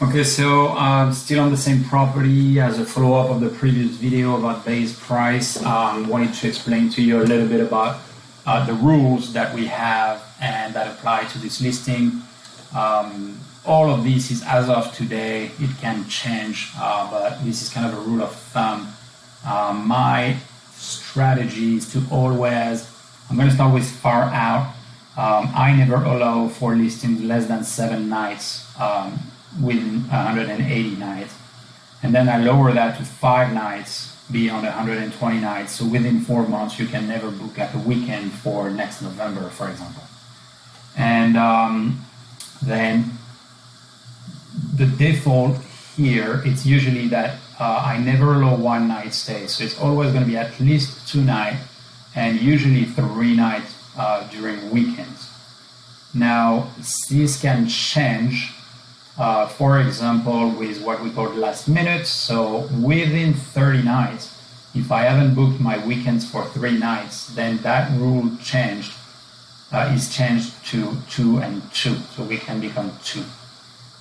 Okay, so still on the same property as a follow-up of the previous video about base price. Wanted to explain to you a little bit about the rules that we have and that apply to this listing. All of this is as of today. It can change, but this is kind of a rule of thumb. My strategy is to always, I'm going to start with far out. I never allow for listings less than 7 nights within 180 nights. And then I lower that to 5 nights beyond 120 nights. So within 4 months, you can never book like a weekend for next November, for example. And then the default here, it's usually that I never allow 1 night stay. So it's always going to be at least 2 nights and usually 3 nights during weekends. Now, this can change, for example, with what we call last minute. So within 30 nights, if I haven't booked my weekends for 3 nights, then that rule is changed to 2 and 2. So we can become 2.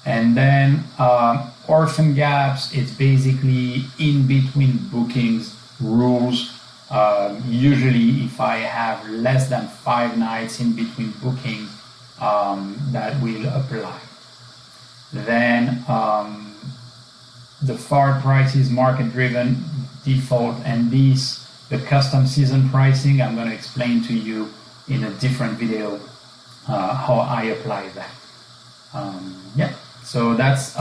And then orphan gaps, it's basically in between bookings rules. Usually if I have less than 5 nights in between bookings, that will apply. Then the forward price is market driven default, and the custom season pricing, I'm going to explain to you in a different video how I apply that. So that's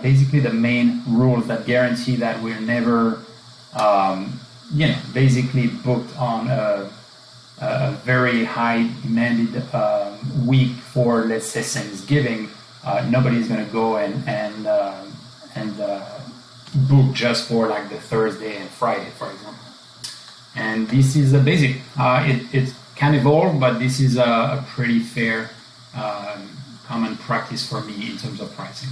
basically the main rules that guarantee that we're never basically booked on a very high demanded week for, let's say, Thanksgiving. Nobody's going to go and book just for like the Thursday and Friday, for example. And this is a basic. It can evolve, but this is a pretty fair common practice for me in terms of pricing.